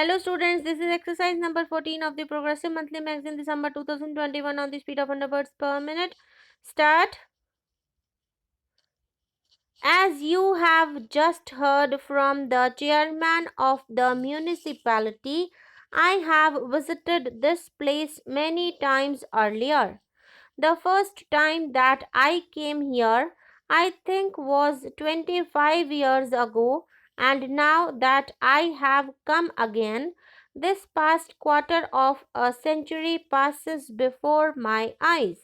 Hello students, this is exercise number 14 of the Progressive Monthly Magazine December 2021 on the speed of 100 words per minute. Start. As you have just heard from the chairman of the municipality, I have visited this place many times earlier. The first time that I came here, I think, was 25 years ago, and now that I have come again, this past quarter of a century passes before my eyes.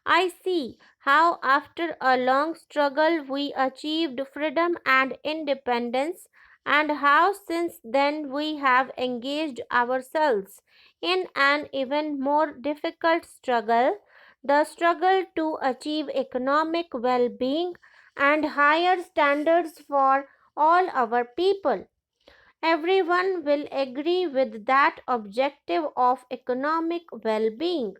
I see how, after a long struggle, we achieved freedom and independence, and how since then we have engaged ourselves in an even more difficult struggle, the struggle to achieve economic well being and higher standards for all our people. Everyone will agree with that objective of economic well being.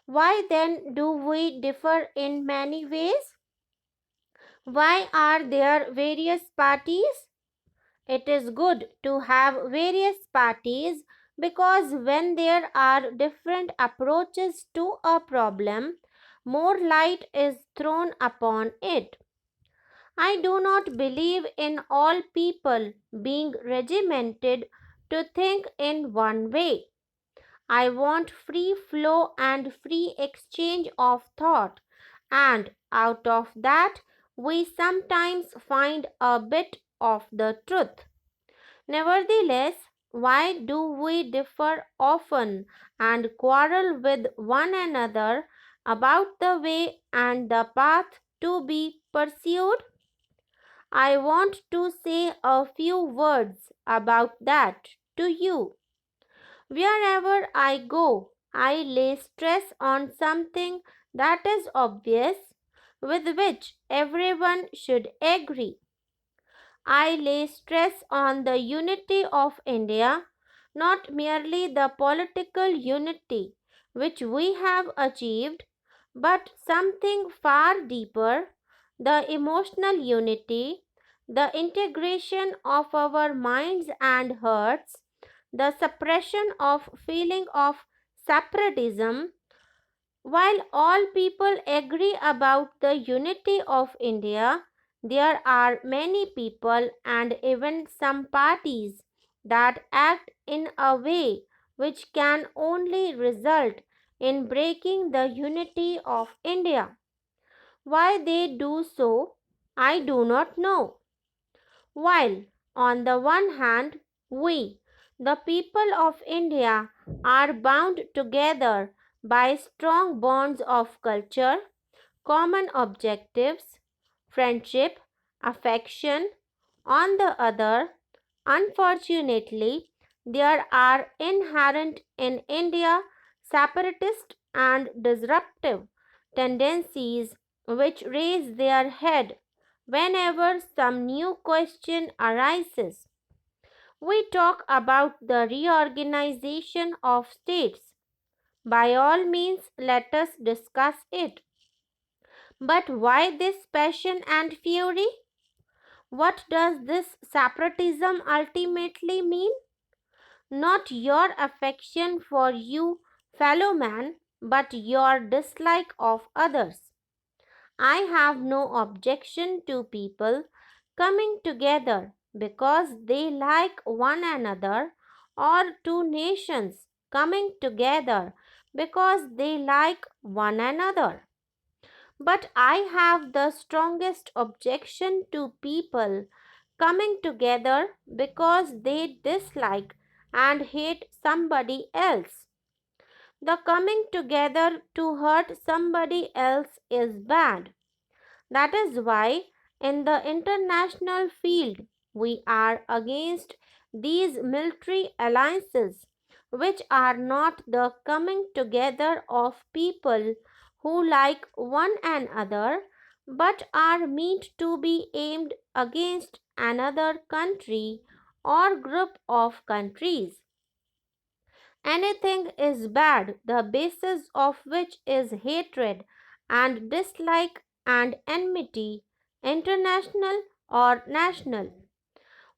Why then do we differ in many ways? Why are there various parties? It is good to have various parties because when there are different approaches to a problem, more light is thrown upon it. I do not believe in all people being regimented to think in one way. I want free flow and free exchange of thought, and out of that, we sometimes find a bit of the truth. Nevertheless, why do we differ often and quarrel with one another about the way and the path to be pursued? I want to say a few words about that to you. Wherever I go, I lay stress on something that is obvious, with which everyone should agree. I lay stress on the unity of India, not merely the political unity which we have achieved, but something far deeper, the emotional unity, the integration of our minds and hearts, the suppression of feeling of separatism. While all people agree about the unity of India, there are many people and even some parties that act in a way which can only result in breaking the unity of India. Why they do so, I do not know. While, on the one hand, we, the people of India, are bound together by strong bonds of culture, common objectives, friendship, affection, on the other, unfortunately, there are inherent in India separatist and disruptive tendencies which raise their head whenever some new question arises. We talk about the reorganization of states. By all means, let us discuss it. But why this passion and fury? What does this separatism ultimately mean? Not your affection for you, fellow man, but your dislike of others. I have no objection to people coming together because they like one another, or to nations coming together because they like one another. But I have the strongest objection to people coming together because they dislike and hate somebody else. The coming together to hurt somebody else is bad. That is why, in the international field, we are against these military alliances, which are not the coming together of people who like one another, but are meant to be aimed against another country or group of countries. Anything is bad, the basis of which is hatred and dislike and enmity, international or national.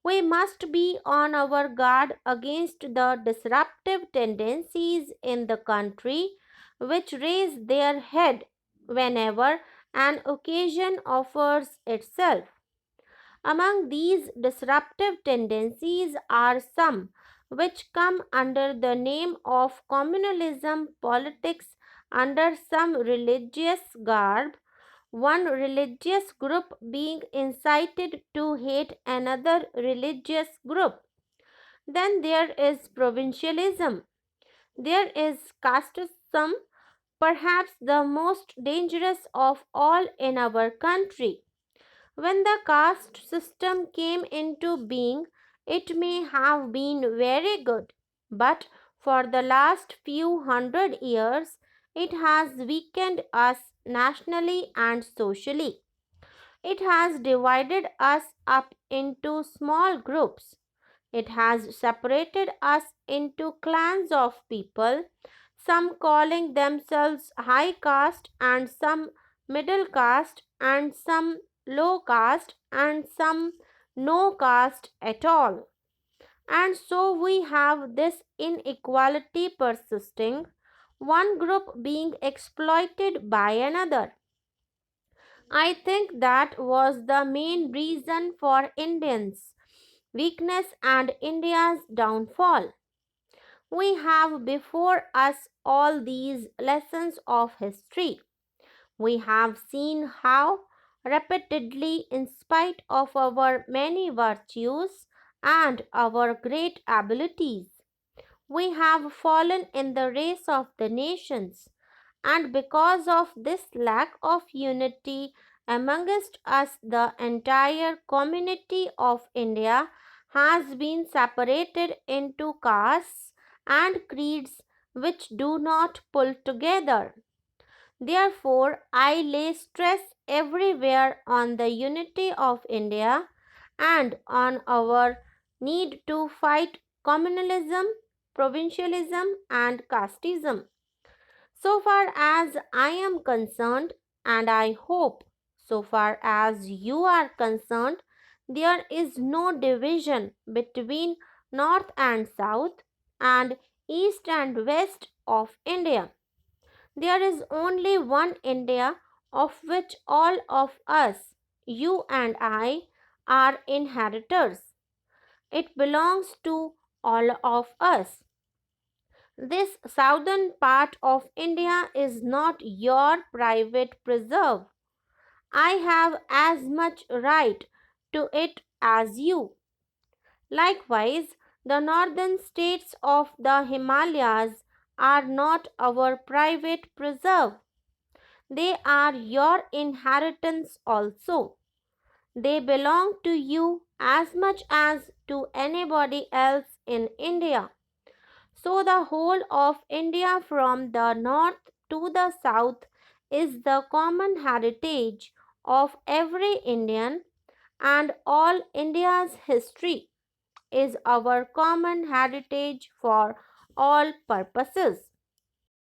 We must be on our guard against the disruptive tendencies in the country which raise their head whenever an occasion offers itself. Among these disruptive tendencies are some which come under the name of communalism, politics under some religious garb, one religious group being incited to hate another religious group. Then there is provincialism. There is casteism, perhaps the most dangerous of all in our country. When the caste system came into being, it may have been very good, but for the last few hundred years, it has weakened us nationally and socially. It has divided us up into small groups. It has separated us into clans of people, some calling themselves high caste, and some middle caste, and some low caste, and some no caste at all. And so we have this inequality persisting, one group being exploited by another. I think that was the main reason for Indians' weakness and India's downfall. We have before us all these lessons of history. We have seen how repeatedly, in spite of our many virtues and our great abilities, we have fallen in the race of the nations, and because of this lack of unity amongst us, the entire community of India has been separated into castes and creeds which do not pull together. Therefore, I lay stress everywhere on the unity of India and on our need to fight communalism, provincialism, and casteism. So far as I am concerned, and I hope so far as you are concerned, there is no division between North and South and East and West of India. There is only one India of which all of us, you and I, are inheritors. It belongs to all of us. This southern part of India is not your private preserve. I have as much right to it as you. Likewise, the northern states of the Himalayas are not our private preserve. They are your inheritance also. They belong to you as much as to anybody else in India. So, the whole of India from the north to the south is the common heritage of every Indian, and all India's history is our common heritage for all purposes.